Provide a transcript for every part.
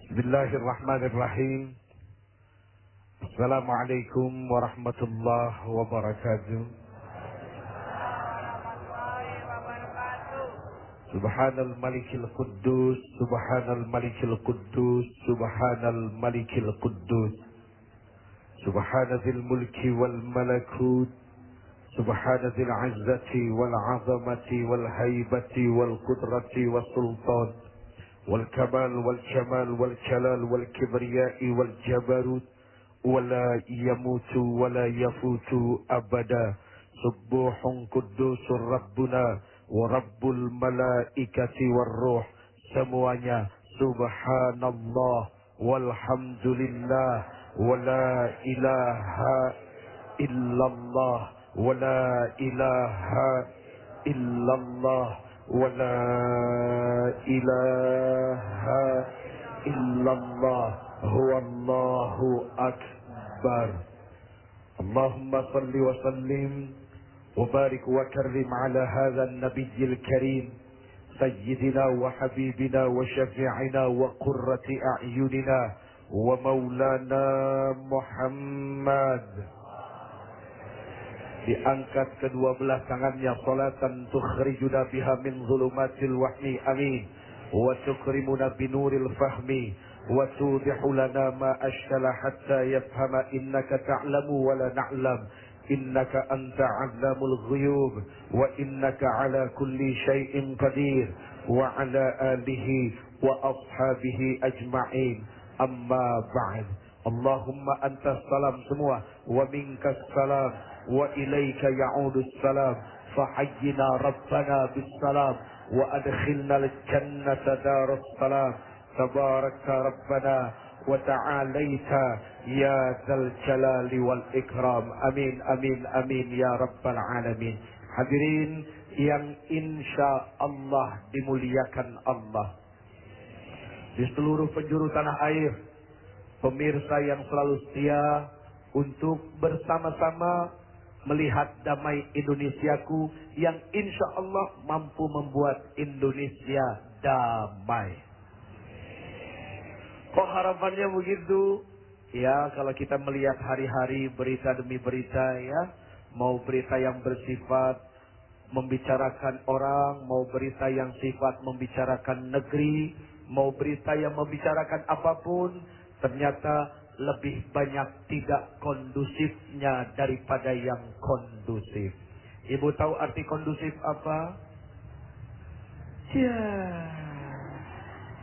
Bismillahirrahmanirrahim. Assalamualaikum warahmatullahi wabarakatuh. Subhanal malikil quddus, subhanal malikil quddus, subhanal malikil quddus. Subhanazil mulki wal malakut, subhanazil izzati wal azamati wal haibati wal qudrati wal sultan, wal kamal wal jamal wal jalal wal kibriyai wal jabarut, wala yamutu wala yafutu abada. Subuhun kuddusur Rabbuna wa Rabbul malaikati war ruh. Semuanya subhanallah walhamdulillah wala ilaha illallah wala ilaha illallah wala ilaha illallah huwallahu akbar. Allahumma salli wa sallim وبارك وكرم على هذا النبي الكريم سيدنا وحبيبنا وشفيعنا وقرة أعيننا ومولانا Muhammad. Diangkat kedua belah tangannya salatan tukhrijuna biha min zulumatil wahmi amin wa tukrimuna binuril fahmi wa tudihu lana ma ashkala hatta yafhama innaka ta'lamu wa la na'lam. Innaka anta 'allamul ghuyub wa innaka 'ala kulli syai'in qadir wa 'ala alihi wa ashabihi ajma'in. Amma ba'd. Allahumma antas salam semua wa minkas salam wa ilaika ya'udus salam. Fahayyina rabbana bis salam wa adkhilna al jannata darus salam. Tabaraka rabbana wa ta'alaita ya dzal jalali wal ikram. Amin amin amin ya rabbal alamin. Hadirin yang insya Allah dimuliakan Allah di seluruh penjuru tanah air, pemirsa yang selalu setia untuk bersama-sama melihat damai Indonesiaku yang insya Allah mampu membuat Indonesia damai. Kok harapannya begitu? Ya, kalau kita melihat hari-hari berita demi berita ya, mau berita yang bersifat membicarakan orang, mau berita yang sifat membicarakan negeri, mau berita yang membicarakan apapun, ternyata lebih banyak tidak kondusifnya daripada yang kondusif. Ibu tahu arti kondusif apa? Ya,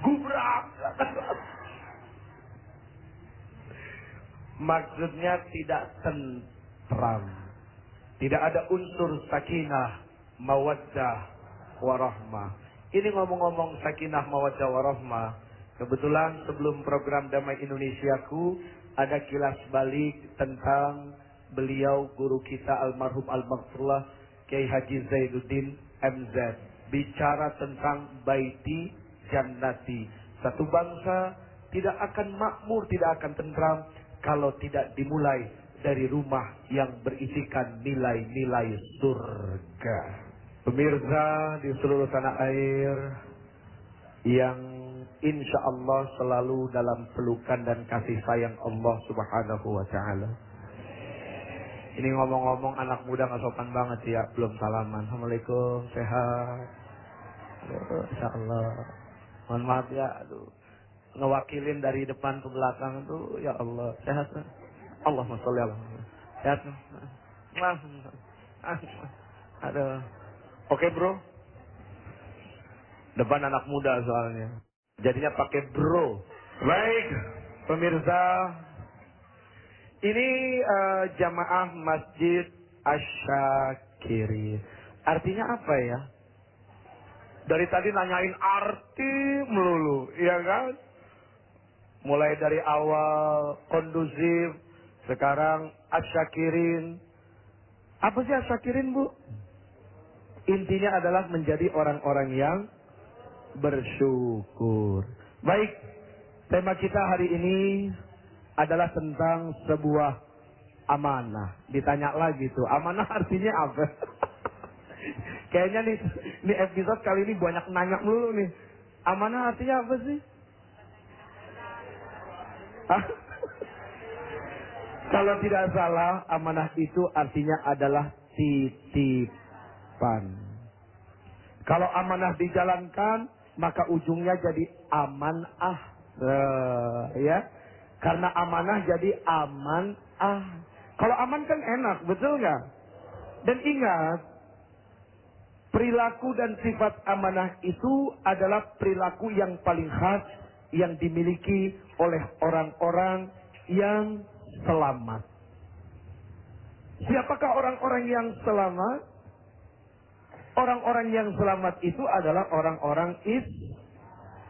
gubrak. Maksudnya tidak tentram, tidak ada unsur sakinah, mawaddah, warahmah. Ini ngomong-ngomong sakinah, mawaddah, warahmah. Kebetulan sebelum program Damai Indonesiaku ada kilas balik tentang beliau guru kita almarhum al-maghfurlah Kiai Haji Zainuddin MZ. Bicara tentang baiti jannati. Satu bangsa tidak akan makmur, tidak akan tentram kalau tidak dimulai dari rumah yang berisikan nilai-nilai surga. Pemirsa di seluruh tanah air yang insya Allah selalu dalam pelukan dan kasih sayang Allah Subhanahu wa Ta'ala. Ini ngomong-ngomong anak muda nggak sopan banget ya, belum salaman. Assalamualaikum, sehat. Insya Allah. Mohon maaf ya, aduh. Ngewakilin dari depan ke belakang tuh, ya Allah, sehat. Allahumma sholli ala Muhammad. Sehat. Aduh. Oke bro. Depan anak muda soalnya. Jadinya pakai bro. Baik, pemirsa. Ini jamaah Masjid Asy-Syakirin. Artinya apa ya? Dari tadi nanyain arti melulu, iya kan? Mulai dari awal kondusif, sekarang Asy-Syakirin. Apa sih Asy-Syakirin, Bu? Intinya adalah menjadi orang-orang yang bersyukur. Baik, tema kita hari ini adalah tentang sebuah amanah. Ditanya lagi tuh, amanah artinya apa? Kayaknya nih episode kali ini banyak nanya dulu nih. Amanah artinya apa sih? Kalau tidak salah, amanah itu artinya adalah titipan. Kalau amanah dijalankan, maka ujungnya jadi amanah. Ya, karena amanah jadi amanah. Kalau aman kan enak, betul nggak? Dan ingat, perilaku dan sifat amanah itu adalah perilaku yang paling khas yang dimiliki oleh orang-orang yang selamat. Siapakah orang-orang yang selamat? Orang-orang yang selamat itu adalah orang-orang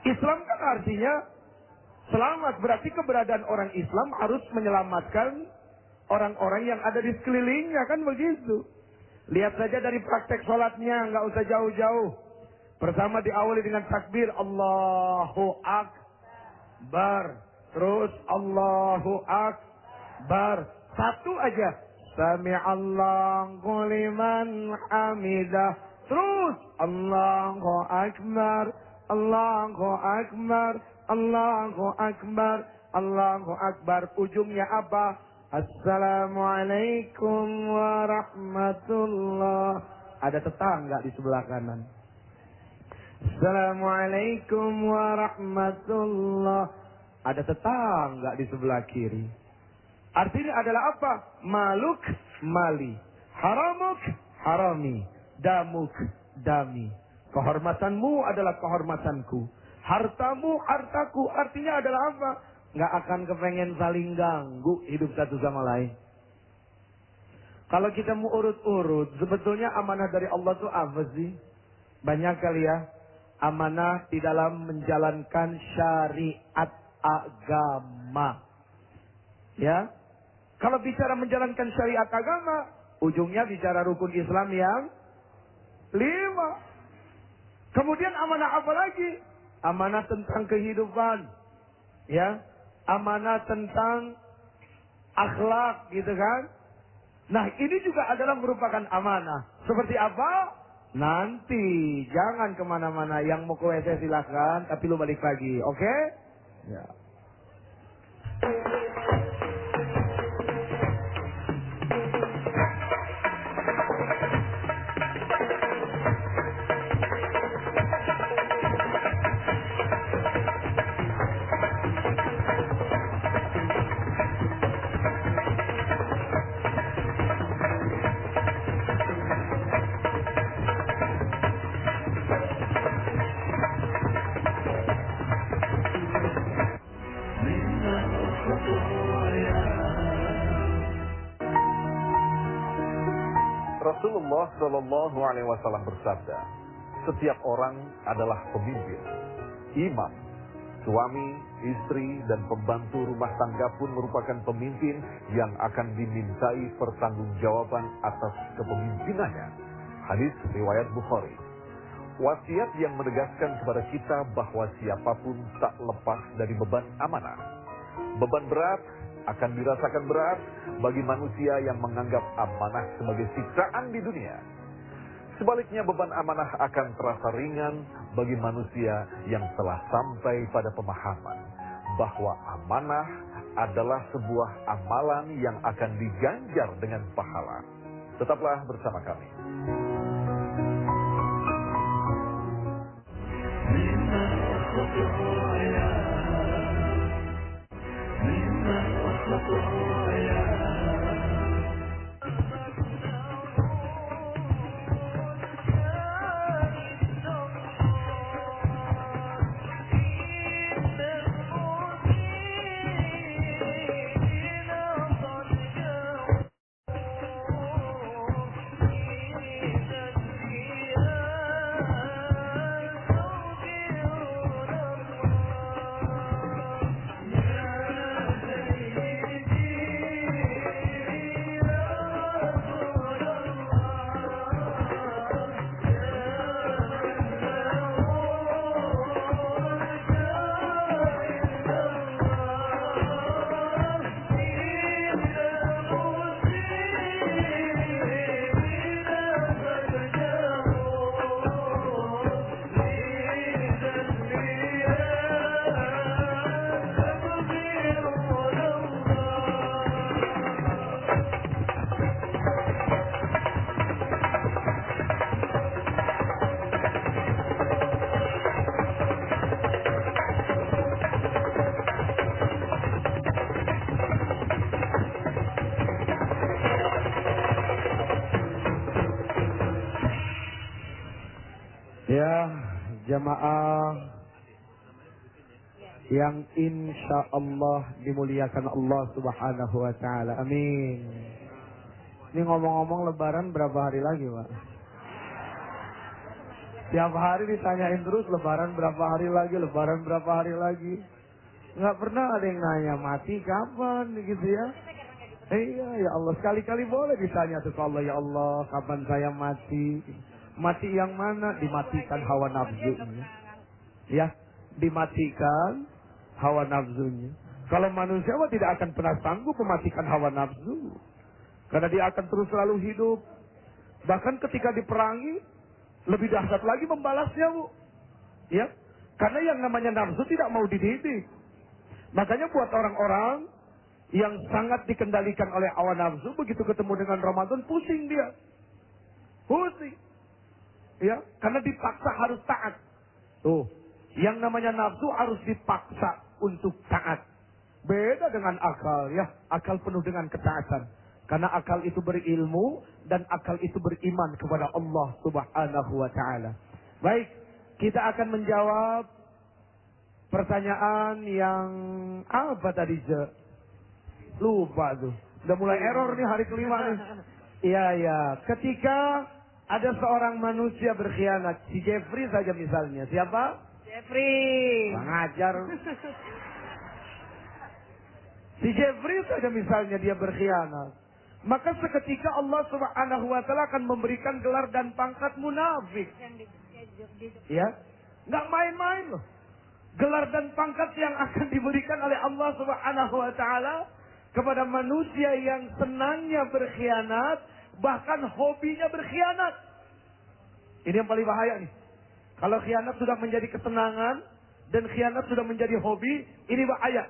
Islam kan artinya selamat. Berarti keberadaan orang Islam harus menyelamatkan orang-orang yang ada di sekelilingnya, kan begitu. Lihat saja dari praktek sholatnya, nggak usah jauh-jauh. Pertama diawali dengan takbir Allahu Akbar. Terus Allahu Akbar. Satu aja. Sami'allahu liman hamidah. Terus Allahu Akbar. Allahu Akbar. Allahu Akbar. Allahu Akbar. Ujungnya apa? Assalamualaikum warahmatullah. Ada tetangga di sebelah kanan. Assalamualaikum warahmatullah. Ada tetangga di sebelah kiri. Artinya adalah apa? Maluk mali, haramuk harami, damuk dami. Kehormatanmu adalah kehormatanku, hartamu hartaku. Artinya adalah apa? Nggak akan kepengen saling ganggu hidup satu sama lain. Kalau kita mau urut-urut, sebetulnya amanah dari Allah itu apa sih? Banyak kali ya. Amanah di dalam menjalankan syariat agama. Ya. Kalau bicara menjalankan syariat agama, ujungnya bicara rukun Islam yang 5. Kemudian amanah apa lagi? Amanah tentang kehidupan. Ya. Amanah tentang akhlak, gitu kan? Nah, ini juga adalah merupakan amanah. Seperti apa? Nanti, jangan kemana-mana. Yang mau ke WC silahkan, tapi lu balik lagi, oke? Ya. Rasulullah Shallallahu Alaihi Wasallam bersabda, setiap orang adalah pemimpin, imam, suami, istri, dan pembantu rumah tangga pun merupakan pemimpin yang akan dimintai pertanggungjawaban atas kepemimpinannya. Hadis riwayat Bukhari. Wasiat yang menegaskan kepada kita bahwa siapapun tak lepas dari beban amanah. Beban berat akan dirasakan berat bagi manusia yang menganggap amanah sebagai siksaan di dunia. Sebaliknya beban amanah akan terasa ringan bagi manusia yang telah sampai pada pemahaman bahwa amanah adalah sebuah amalan yang akan diganjar dengan pahala. Tetaplah bersama kami. Jamaah yang insya Allah dimuliakan Allah Subhanahu wa Ta'ala. Amin. Ini ngomong-ngomong lebaran berapa hari lagi, Pak? Tiap hari ditanyain terus lebaran berapa hari lagi, lebaran berapa hari lagi. Nggak pernah ada yang nanya mati kapan gitu ya. Iya ya Allah, sekali-kali boleh ditanya tuh Allah, ya Allah kapan saya mati. Mati yang mana? Dimatikan hawa nafsunya. Ya, dimatikan hawa nafsunya. Kalau manusia tidak akan pernah sanggup mematikan hawa nafsu. Karena dia akan terus selalu hidup. Bahkan ketika diperangi, lebih dahsyat lagi membalasnya, Bu. Ya, karena yang namanya nafsu tidak mau dididik. Makanya buat orang-orang yang sangat dikendalikan oleh hawa nafsu, begitu ketemu dengan Ramadan, pusing dia. Pusing. Ya, karena dipaksa harus taat. Tuh, yang namanya nafsu harus dipaksa untuk taat. Beda dengan akal, ya. Akal penuh dengan ketaatan. Karena akal itu berilmu dan akal itu beriman kepada Allah Subhanahu wa Ta'ala. Baik, kita akan menjawab pertanyaan yang apa tadi, Je? Lupa tuh. Udah mulai error nih hari kelima nih. Iya, iya. Ketika ada seorang manusia berkhianat, si Jeffrey saja misalnya. Siapa? Jeffrey. Mengajar. Si Jeffrey saja misalnya dia berkhianat. Maka seketika Allah Subhanahu wa Ta'ala akan memberikan gelar dan pangkat munafik. Ya, nggak main-main loh. Gelar dan pangkat yang akan diberikan oleh Allah Subhanahu wa Ta'ala kepada manusia yang senangnya berkhianat, bahkan hobinya berkhianat. Ini yang paling bahaya nih. Kalau khianat sudah menjadi kesenangan dan khianat sudah menjadi hobi, ini bahaya.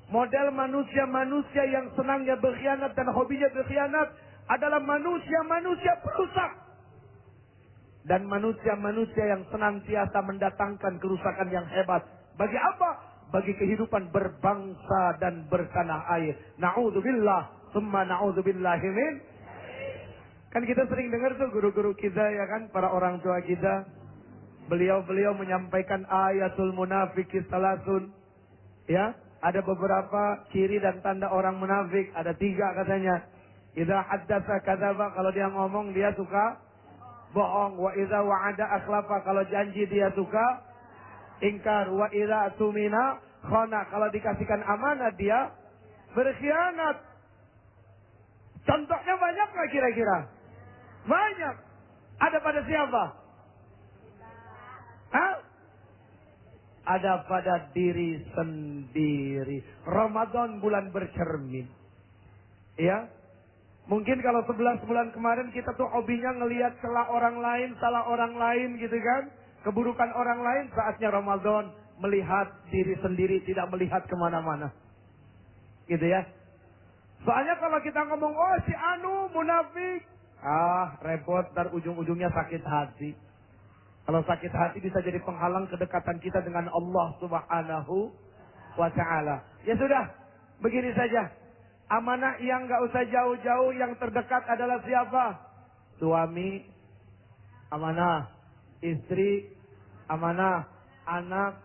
Model manusia-manusia yang senangnya berkhianat dan hobinya berkhianat adalah manusia-manusia perusak. Dan manusia-manusia yang senantiasa mendatangkan kerusakan yang hebat. Bagi apa? Bagi kehidupan berbangsa dan bertanah air. Na'udzubillah, summa na'udzubillahi min. Kan kita sering dengar tuh guru-guru kita, ya kan, para orang tua kita. Beliau-beliau menyampaikan ayatul munafiqis salasun. Ya. Ada beberapa ciri dan tanda orang munafik. Ada 3 katanya. Idza haddatsa kadzaba, kalau dia ngomong dia suka bohong. Wa idza wa'ada akhlafa, kalau janji dia suka ingkar. Wa idza tumina khana, kalau dikasihkan amanah dia berkhianat. Contohnya banyak nggak kira-kira? Banyak. Ada pada siapa? Hah? Ada pada diri sendiri. Ramadan bulan bercermin. Ya. Mungkin kalau 11 bulan kemarin kita tuh hobinya ngelihat celah orang lain, salah orang lain gitu kan. Keburukan orang lain, saatnya Ramadan melihat diri sendiri, tidak melihat kemana-mana. Gitu ya. Soalnya kalau kita ngomong, oh si Anu munafik. Repot, ntar ujung-ujungnya sakit hati. Kalau sakit hati bisa jadi penghalang kedekatan kita dengan Allah Subhanahu wa Ta'ala. Ya sudah, begini saja. Amanah yang gak usah jauh-jauh, yang terdekat adalah siapa? Suami, amanah. Istri, amanah. Anak,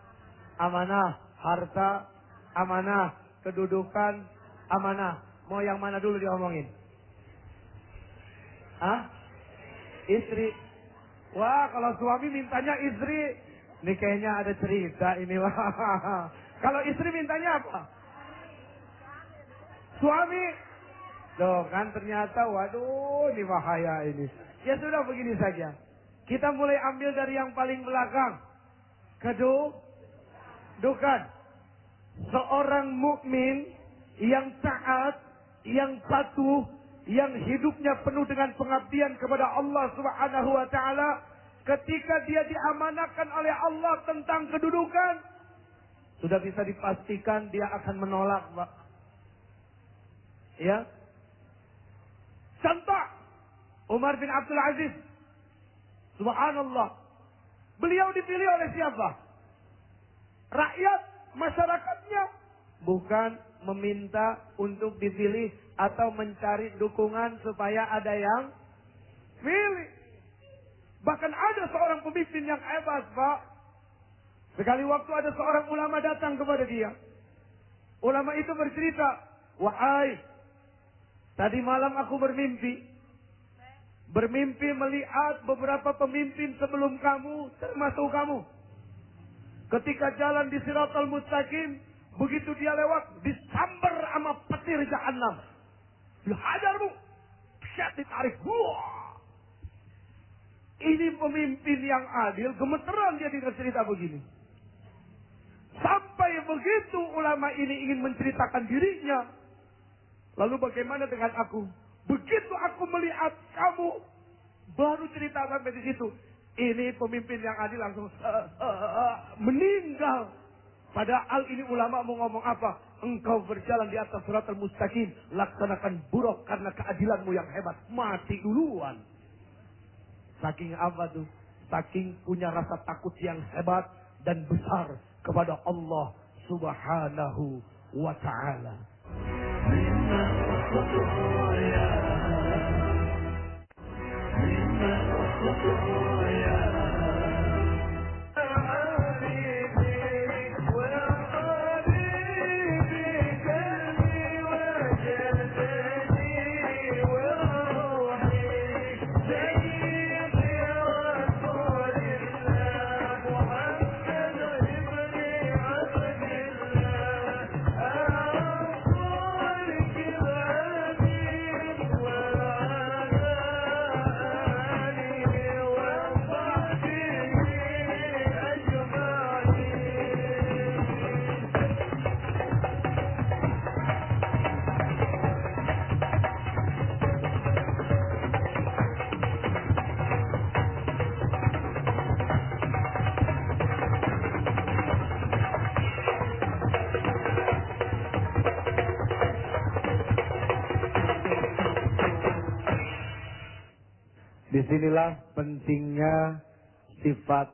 amanah. Harta, amanah. Kedudukan, amanah. Mau yang mana dulu diomongin? Istri. Wah, kalau suami mintanya istri, ini kayaknya ada cerita ini. Wah. Kalau istri mintanya apa? Suami. Loh kan ternyata, waduh, ini bahaya ini. Ya sudah, begini saja. Kita mulai ambil dari yang paling belakang. Kedudukan. Seorang mukmin yang taat, yang patuh, yang hidupnya penuh dengan pengabdian kepada Allah Subhanahu wa Ta'ala, ketika dia diamanahkan oleh Allah tentang kedudukan, sudah bisa dipastikan dia akan menolak, Pak. Ya. Contoh Umar bin Abdul Aziz. Subhanallah. Beliau dipilih oleh siapa? Rakyat, masyarakatnya. Bukan meminta untuk dipilih atau mencari dukungan supaya ada yang pilih. Bahkan ada seorang pemimpin yang hebat, Pak. Sekali waktu ada seorang ulama datang kepada dia. Ulama itu bercerita, wahai, tadi malam aku bermimpi. Bermimpi melihat beberapa pemimpin sebelum kamu, termasuk kamu. Ketika jalan di Siratal Mustaqim, begitu dia lewat, disambar sama petir Jahannam. Dihajarmu, ditarik. Wah. Ini pemimpin yang adil, gemeteran dia dengar cerita begini. Sampai begitu ulama ini ingin menceritakan dirinya. Lalu bagaimana dengan aku? Begitu aku melihat kamu, baru cerita sampai di situ. Ini pemimpin yang adil langsung meninggal. Padahal ini ulama mau ngomong apa? Engkau berjalan di atas Siratal Mustaqim, laksanakan buruk karena keadilanmu yang hebat. Mati duluan. Saking apa tuh? Saking punya rasa takut yang hebat dan besar kepada Allah Subhanahu wa ta'ala. Disinilah pentingnya sifat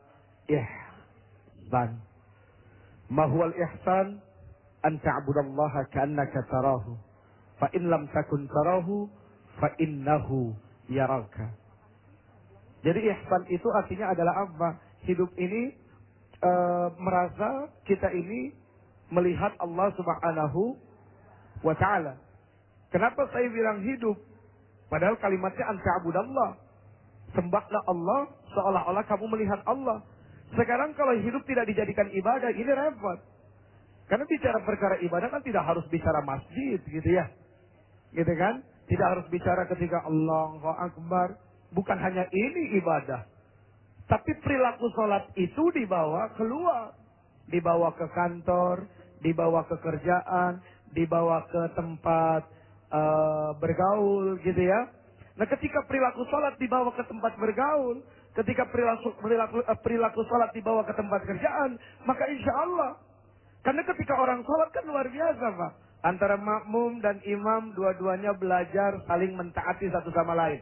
ihsan. Ma huwal ihsan? An ta'budallaha ka'annaka tarahu. Fa in lam takun tarahu, fa innahu yaraka. Jadi ihsan itu artinya adalah apa? Hidup ini merasa kita ini melihat Allah Subhanahu wa ta'ala. Kenapa saya bilang hidup? Padahal kalimatnya an ta'budallah. Sembahlah Allah seolah-olah kamu melihat Allah. Sekarang kalau hidup tidak dijadikan ibadah, ini repot. Karena bicara perkara ibadah kan tidak harus bicara masjid gitu ya. Gitu kan? Tidak harus bicara ketika Allahu Akbar. Bukan hanya ini ibadah. Tapi perilaku sholat itu dibawa keluar. Dibawa ke kantor, dibawa ke kerjaan, dibawa ke tempat bergaul gitu ya. Nah ketika perilaku sholat dibawa ke tempat bergaul, ketika perilaku sholat dibawa ke tempat kerjaan, maka insya Allah. Karena ketika orang sholat kan luar biasa Pak. Antara makmum dan imam dua-duanya belajar saling mentaati satu sama lain.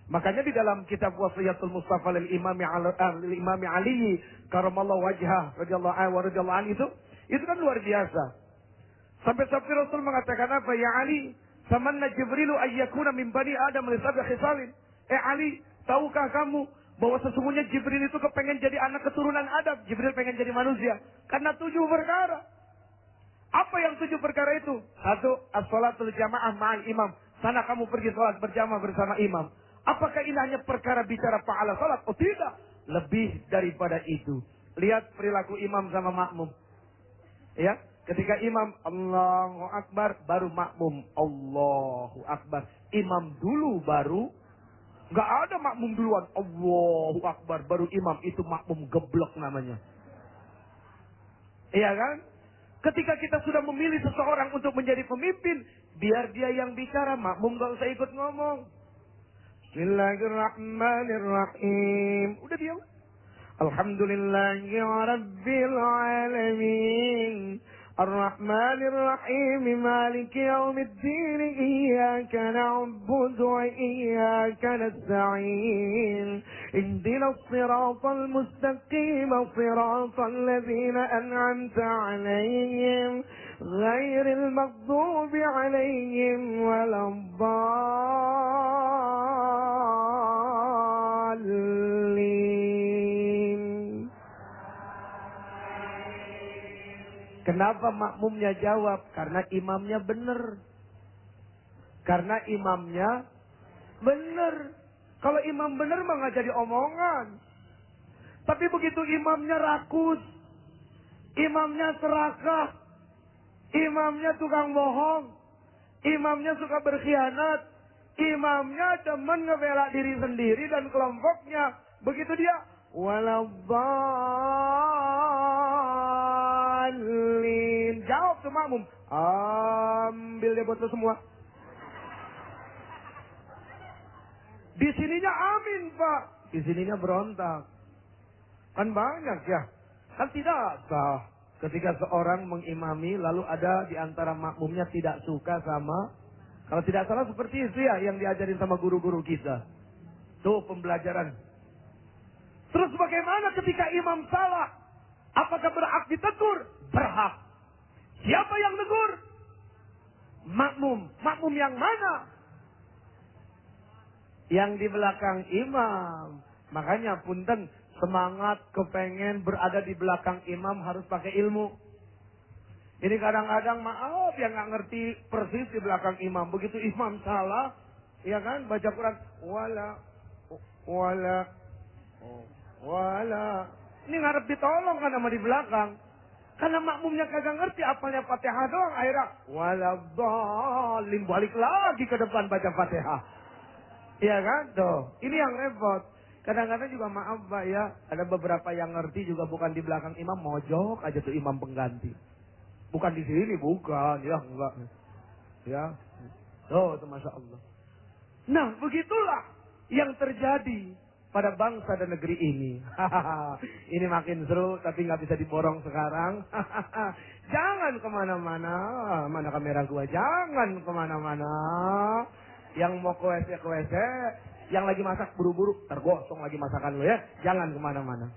Makanya di dalam kitab Wasiyatul Mustafa lil Imami Ali karamallahu wajhah radhiyallahu anhu itu kan luar biasa. Sampai-sampai Rasul mengatakan apa? Ya Ali, samanna Jibrilu ayyakuna min bani Adam li sab'i khisalin. Ali, tahukah kamu bahwa sesungguhnya Jibril itu kepengen jadi anak keturunan Adam. Jibril pengen jadi manusia. Karena 7 perkara. Apa yang 7 perkara itu? 1, as-sholatul jamaah ma'al imam. Sana kamu pergi sholat berjamaah bersama imam. Apakah ini hanya perkara bicara pahala sholat? Oh tidak. Lebih daripada itu. Lihat perilaku imam sama makmum. Ya. Ketika imam Allahu Akbar, baru makmum Allahu Akbar. Imam dulu baru. Nggak ada makmum duluan. Allahu Akbar, baru imam. Itu makmum geblok namanya. Iya kan? Ketika kita sudah memilih seseorang untuk menjadi pemimpin, biar dia yang bicara, makmum gak usah ikut ngomong. Bismillahirrahmanirrahim. Udah diam. Alhamdulillahi rabbil alamin. الرحمن الرحيم مالك يوم الدين إياك نعبد وإياك نستعين اهدنا الصراط المستقيم صراط الذين أنعمت عليهم غير المغضوب عليهم ولا الضالين. Kenapa makmumnya jawab? Karena imamnya benar. Karena imamnya benar. Kalau imam benar mah nggak jadi omongan. Tapi begitu imamnya rakus, imamnya serakah, imamnya tukang bohong, imamnya suka berkhianat, imamnya demen ngebela diri sendiri dan kelompoknya. Begitu dia waladdallin, jawab tuh makmum, ambil deh buat lo semua. Di sininya amin Pak, di sininya berontak. Kan banyak ya, kan tidak sah ketika seorang mengimami lalu ada di antara makmumnya tidak suka sama, kalau tidak salah seperti itu ya yang diajarin sama guru-guru kita. Tuh pembelajaran. Terus bagaimana ketika imam salah? Apakah berhak ditegur? Berhak. Siapa yang negur? Makmum. Makmum yang mana? Yang di belakang imam. Makanya punten, semangat kepengen berada di belakang imam harus pakai ilmu. Ini kadang-kadang maaf yang nggak ngerti persis di belakang imam. Begitu imam salah, ya kan, baca Quran wala. Ini ngarep ditolong kan sama di belakang. Karena makmumnya kagak ngerti apalnya Fatihah doang, akhirnya waladhdallin, balik lagi ke depan baca Fatihah. Iya kan? Tuh, ini yang repot. Kadang-kadang juga maaf Pak ya, ada beberapa yang ngerti juga bukan di belakang imam, mojok aja tuh imam pengganti. Bukan di sini, bukan, ya enggak. Ya, oh itu Masya Allah. Nah begitulah yang terjadi pada bangsa dan negeri ini. Ini makin seru tapi nggak bisa diborong sekarang. Jangan kemana-mana, mana kamera gua, jangan kemana-mana. Yang mau ke WC, yang lagi masak buru-buru, tergosong lagi masakan lo ya. Jangan kemana-mana.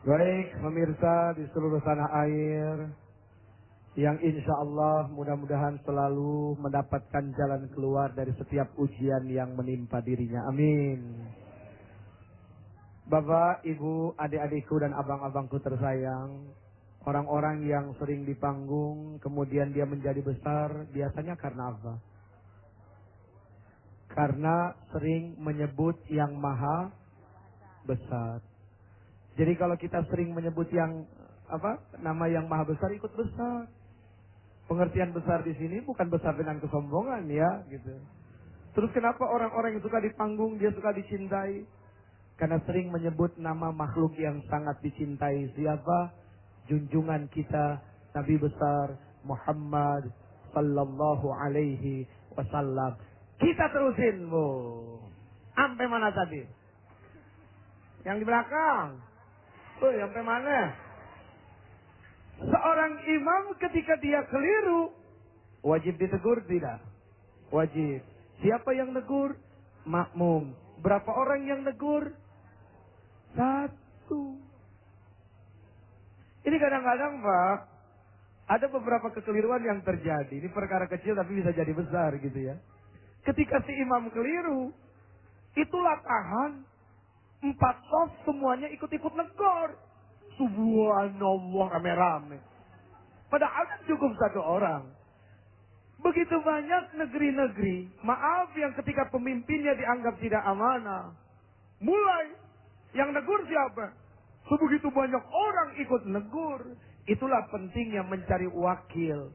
Baik, pemirsa di seluruh tanah air yang insya Allah mudah-mudahan selalu mendapatkan jalan keluar dari setiap ujian yang menimpa dirinya. Amin. Bapak, Ibu, adik-adikku dan abang-abangku tersayang, orang-orang yang sering di panggung kemudian dia menjadi besar biasanya karena apa? Karena sering menyebut yang maha besar. Jadi kalau kita sering menyebut yang nama yang maha besar, ikut besar. Pengertian besar di sini bukan besar dengan kesombongan ya, gitu. Terus kenapa orang-orang yang suka di panggung dia suka dicintai? Karena sering menyebut nama makhluk yang sangat dicintai. Siapa? Junjungan kita Nabi besar Muhammad sallallahu alaihi wasallam. Kita terusin, Bu. Sampai mana tadi? Yang di belakang. Tuh, sampai mana? Seorang imam ketika dia keliru, wajib ditegur tidak? Wajib. Siapa yang negur? Makmum. Berapa orang yang negur? 1. Ini kadang-kadang Pak, ada beberapa kekeliruan yang terjadi. Ini perkara kecil tapi bisa jadi besar gitu ya. Ketika si imam keliru, itulah tahan. 4 sof semuanya ikut-ikut negor. Subhanallah, rame-rame. Padahal cukup 1 orang. Begitu banyak negeri-negeri, maaf yang ketika pemimpinnya dianggap tidak amanah. Mulai, yang negur siapa? Sebegitu banyak orang ikut negur. Itulah pentingnya mencari wakil.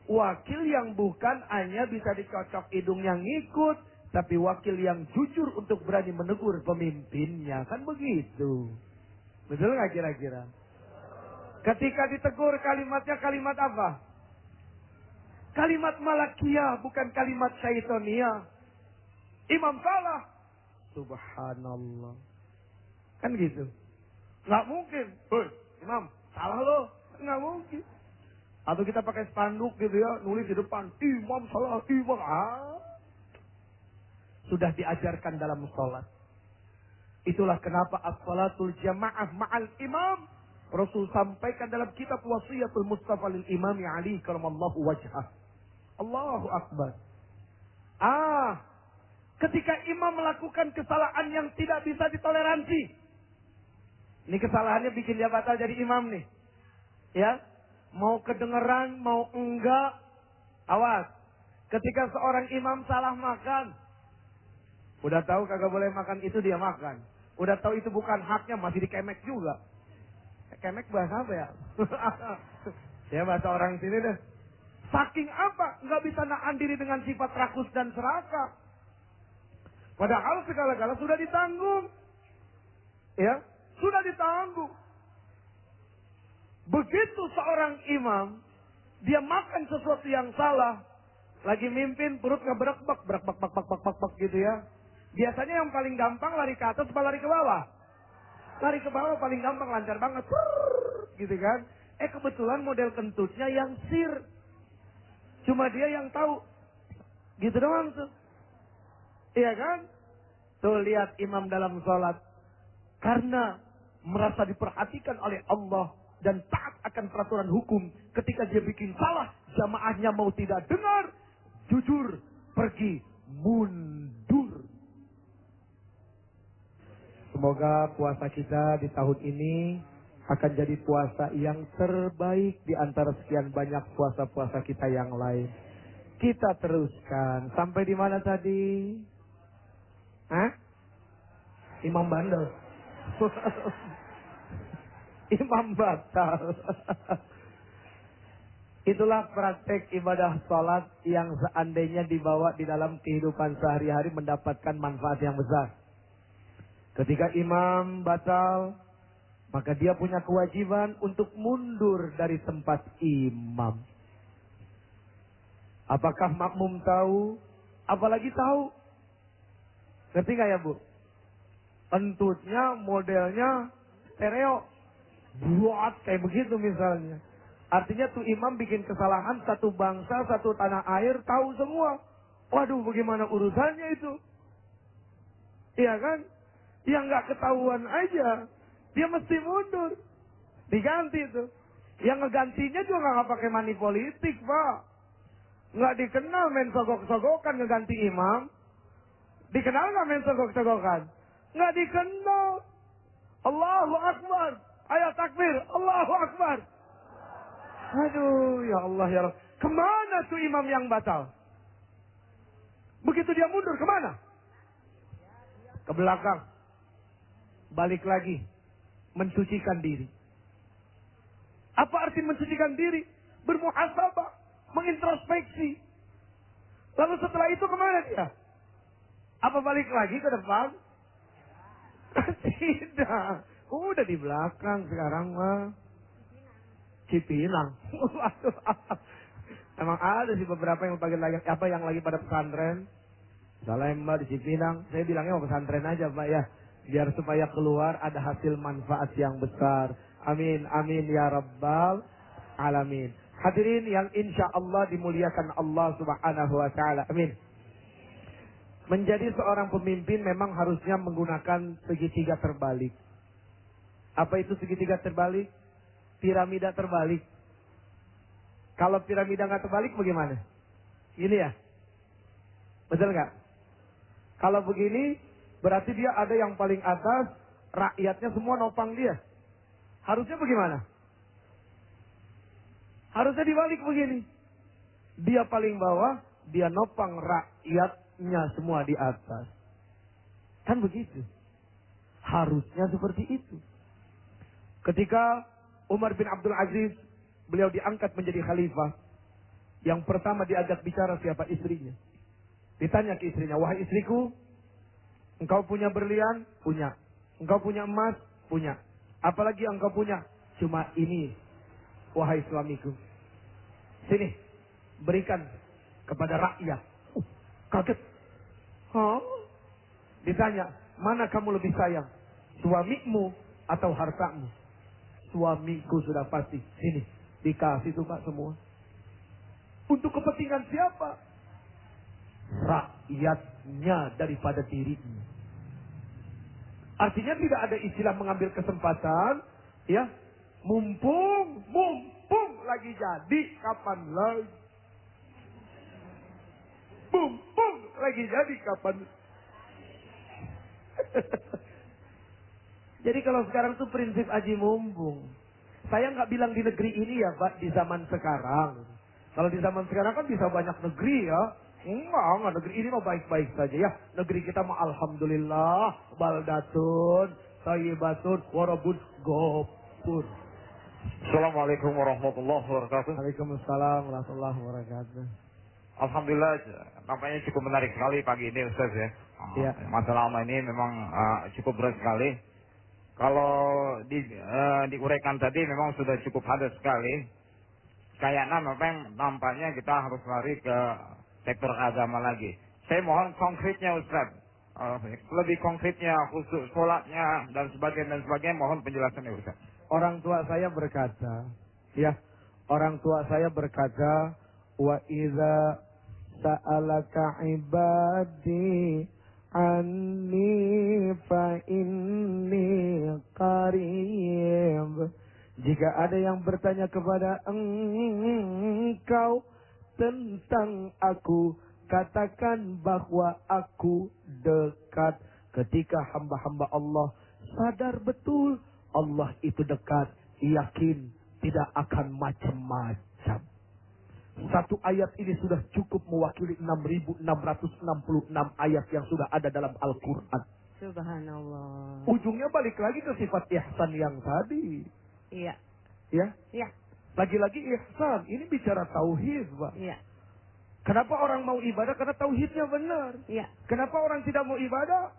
Wakil yang bukan hanya bisa dicocok hidungnya ngikut, tapi wakil yang jujur untuk berani menegur pemimpinnya. Kan begitu. Betul nggak kira-kira? Ketika ditegur kalimatnya kalimat apa? Kalimat malakiyah, bukan kalimat syaitoniyah. Imam salah. Subhanallah. Kan gitu. Nggak mungkin. Hei, Imam, salah lo. Nggak mungkin. Atau kita pakai spanduk gitu ya, nulis di depan, imam salah, imam. Sudah diajarkan dalam sholat. Itulah kenapa as-salatul jamaah ma'al imam. Rasul sampaikan dalam kitab Wasiyatul Mustafa lil Imam Ali karamallahu wajhah. Allahu Akbar. Ketika imam melakukan kesalahan yang tidak bisa ditoleransi. Ini kesalahannya bikin dia batal jadi imam nih. Ya. Mau kedengeran, mau enggak. Awas. Ketika seorang imam salah makan. Udah tahu kagak boleh makan itu dia makan. Udah tahu itu bukan haknya masih dikemek juga. Kemek bahasa apa ya? Ya bahasa orang sini deh. Saking apa? Nggak bisa nahan diri dengan sifat rakus dan serakah. Padahal segala-gala sudah ditanggung. Ya, sudah ditanggung. Begitu seorang imam, dia makan sesuatu yang salah. Lagi mimpin, perut ngeberak-bak, berak-bak gitu ya. Biasanya yang paling gampang lari ke atas, apa lari ke bawah? Lari ke bawah paling gampang, lancar banget. Gitu kan. Kebetulan model kentutnya yang sir. Cuma dia yang tahu. Gitu doang tuh. Iya kan? Tuh lihat imam dalam sholat. Karena merasa diperhatikan oleh Allah. Dan taat akan peraturan hukum. Ketika dia bikin salah, jamaahnya mau tidak dengar. Jujur, pergi, mundur. Semoga puasa kita di tahun ini akan jadi puasa yang terbaik di antara sekian banyak puasa-puasa kita yang lain. Kita teruskan. Sampai di mana tadi? Imam bandel. Imam batal. Itulah praktek ibadah sholat yang seandainya dibawa di dalam kehidupan sehari-hari mendapatkan manfaat yang besar. Ketika imam batal, maka dia punya kewajiban untuk mundur dari tempat imam. Apakah makmum tahu? Apalagi tahu? Ngerti gak ya Bu? Kentutnya modelnya stereo. Buat kayak begitu misalnya. Artinya tuh imam bikin kesalahan, satu bangsa, satu tanah air tahu semua. Waduh, bagaimana urusannya itu? Iya kan? Yang nggak ketahuan aja, dia mesti mundur. Diganti itu. Yang ngegantinya juga nggak pakai money politik, Pak. Nggak dikenal main sogok-sogokan ngeganti imam. Dikenal nggak main sogok-sogokan? Nggak dikenal. Allahu Akbar. Ayo takbir. Allahu Akbar. Aduh, ya Allah, ya Allah. Kemana tuh imam yang batal? Begitu dia mundur, kemana? Ke belakang. Balik lagi. Mensucikan diri. Apa arti mensucikan diri? Bermuhasabah. Mengintrospeksi. Lalu setelah itu kemana dia? Apa balik lagi ke depan? Tidak. Udah di belakang sekarang mah. Cipinang. Emang ada sih beberapa yang lagi pada pesantren. Salemba di Cipinang. Saya bilangnya mau pesantren aja Pak ya. Biar supaya keluar ada hasil manfaat yang besar. Amin, amin ya Rabbal Alamin. Hadirin yang insya Allah dimuliakan Allah Subhanahu wa Ta'ala. Amin. Menjadi seorang pemimpin memang harusnya menggunakan segitiga terbalik. Apa itu segitiga terbalik? Piramida terbalik. Kalau piramida nggak terbalik bagaimana? Gini ya? Betul nggak? Kalau begini berarti dia ada yang paling atas, rakyatnya semua nopang dia. Harusnya bagaimana? Harusnya dibalik begini. Dia paling bawah, dia nopang rakyatnya semua di atas. Kan begitu. Harusnya seperti itu. Ketika Umar bin Abdul Aziz, beliau diangkat menjadi khalifah. Yang pertama diajak bicara siapa? Istrinya. Ditanya ke istrinya, wahai istriku, engkau punya berlian? Punya. Engkau punya emas? Punya. Apalagi yang engkau punya? Cuma ini, wahai suamiku. Sini, berikan kepada rakyat. Kaget. Hah? Ditanya, mana kamu lebih sayang? Suamimu atau hartamu? Suamiku sudah pasti. Sini, dikasih tuh Pak semua. Untuk kepentingan siapa? Rakyatnya daripada dirinya. Artinya tidak ada istilah mengambil kesempatan, ya. Mumpung lagi jadi, kapan lagi? Mumpung lagi jadi, kapan? Jadi kalau sekarang tuh prinsip aji mumpung. Saya nggak bilang di negeri ini ya Pak, di zaman sekarang. Kalau di zaman sekarang kan bisa banyak negeri ya. Enggak, negeri ini mah baik-baik saja ya. Negeri kita mah alhamdulillah, baldatun, thayyibatun, warabun, gopur. Assalamualaikum warahmatullahi wabarakatuh. Waalaikumsalam warahmatullahi wabarakatuh. Alhamdulillah, nampaknya cukup menarik sekali pagi ini Ustaz ya. Iya. Masalah lama ini memang cukup berat sekali. Kalau diuraikan tadi memang sudah cukup padat sekali. Kayaknya memang nampaknya kita harus lari ke sektor agama lagi. Saya mohon konkretnya Ustaz. Lebih konkretnya, khusus sholatnya dan sebagainya, mohon penjelasannya Ustaz. Orang tua saya berkata, ya, orang tua saya berkata, wa idza sa'alaka ibadi anni fa inni qarib. Jika ada yang bertanya kepada engkau tentang aku, katakan bahwa aku dekat. Ketika hamba-hamba Allah sadar betul Allah itu dekat, yakin tidak akan macam-macam. Satu ayat ini sudah cukup mewakili 6.666 ayat yang sudah ada dalam Al-Quran. Subhanallah. Ujungnya balik lagi ke sifat ihsan yang tadi. Iya. Ya? Iya. Lagi-lagi ihsan. Ini bicara tauhid, Pak. Iya. Kenapa orang mau ibadah? Karena tauhidnya benar. Iya. Kenapa orang tidak mau ibadah?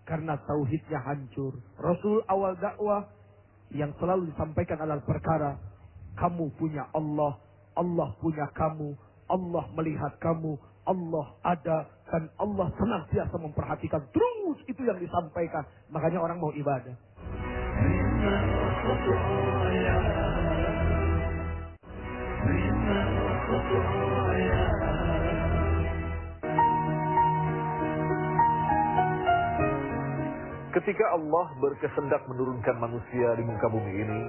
Karena tauhidnya hancur. Rasul awal dakwah yang selalu disampaikan adalah perkara, kamu punya Allah, Allah punya kamu, Allah melihat kamu, Allah ada, dan Allah senantiasa memperhatikan. Terus itu yang disampaikan. Makanya orang mau ibadah. Ketika Allah berkehendak menurunkan manusia di muka bumi ini,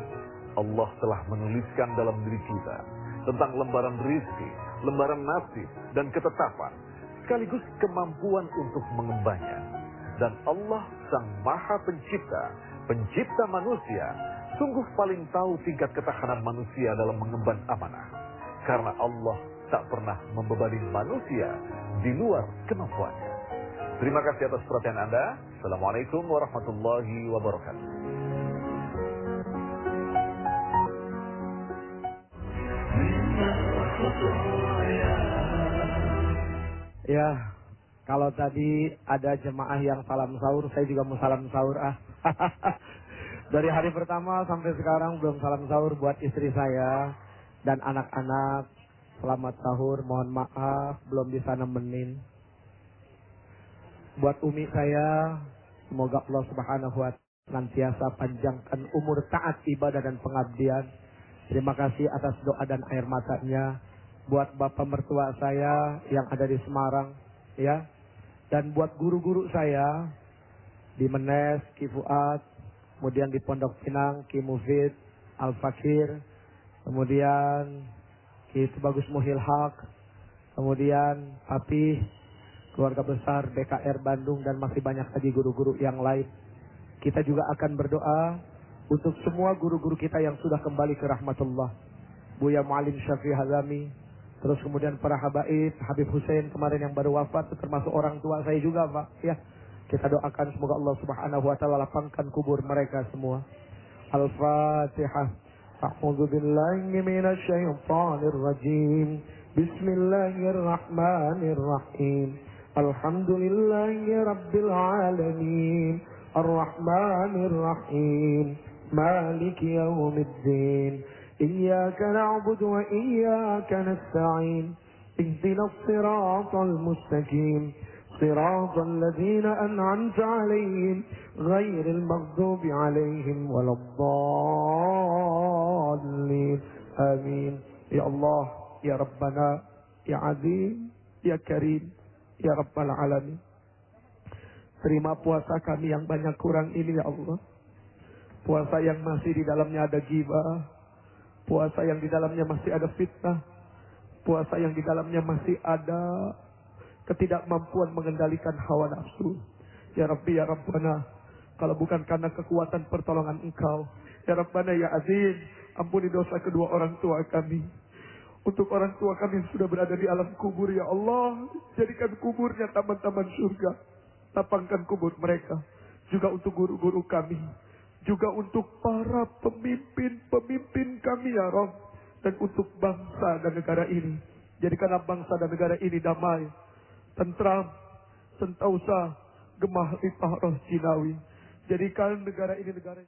Allah telah menuliskan dalam diri kita tentang lembaran rizki, lembaran nasib, dan ketetapan, sekaligus kemampuan untuk mengembannya. Dan Allah Sang Maha Pencipta, pencipta manusia, sungguh paling tahu tingkat ketahanan manusia dalam mengemban amanah. Karena Allah tak pernah membebani manusia di luar kemampuannya. Terima kasih atas perhatian Anda. Assalamualaikum warahmatullahi wabarakatuh. Ya, kalau tadi ada jemaah yang salam sahur, saya juga mau salam sahur. Dari hari pertama sampai sekarang belum salam sahur buat istri saya dan anak-anak. Selamat sahur, mohon maaf belum bisa nemenin. Buat umi saya, semoga Allah Subhanahu wa Ta'ala senantiasa panjangkan umur taat ibadah dan pengabdian. Terima kasih atas doa dan air matanya. Buat bapak mertua saya yang ada di Semarang, ya. Dan buat guru-guru saya di Menes, Ki Fuad, kemudian di Pondok Pinang, Ki Mufid, Al Fakir, kemudian Ki Bagus Muhil Haq, kemudian Papih, keluarga besar BKR Bandung, dan masih banyak lagi guru-guru yang lain. Kita juga akan berdoa untuk semua guru-guru kita yang sudah kembali ke rahmatullah. Buya Mu'alim Syafi'i Hazami, terus kemudian para habaib, Habib Hussein kemarin yang baru wafat, termasuk orang tua saya juga Pak. Ya, kita doakan semoga Allah Subhanahu wa Ta'ala lapangkan kubur mereka semua. Al-Fatihah. A'udzu billahi minasy syaithanir rajim. Bismillahirrahmanirrahim. Alhamdulillahi Rabbil Alamin, Ar-Rahmanir Rahim, Maliki Yawmiddin, Iyyaka na'budu wa iyyaka nasta'in, Ihdinas siratal mustaqim, Siratal ladzina an'amta 'alaihim, ghairil maghdubi 'alaihim waladdallin. Amin. Ya Allah, ya Rabbana, ya Azim, ya Karim, ya Rabbal Alamin. Terima puasa kami yang banyak kurang ini ya Allah. Puasa yang masih di dalamnya ada ghibah. Puasa yang di dalamnya masih ada fitnah. Puasa yang di dalamnya masih ada ketidakmampuan mengendalikan hawa nafsu. Ya Rabbi, ya Rabbana, kalau bukan karena kekuatan pertolongan Engkau, ya Rabbana, ya Azim, ampuni dosa kedua orang tua kami. Untuk orang tua kami yang sudah berada di alam kubur, ya Allah, jadikan kuburnya taman-taman surga. Lapangkan kubur mereka. Juga untuk guru-guru kami. Juga untuk para pemimpin-pemimpin kami, ya Rabb. Dan untuk bangsa dan negara ini. Jadikanlah bangsa dan negara ini damai, tentram, sentausa, gemah limpah roh jinawi. Jadikan negara ini negara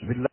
Bismillah.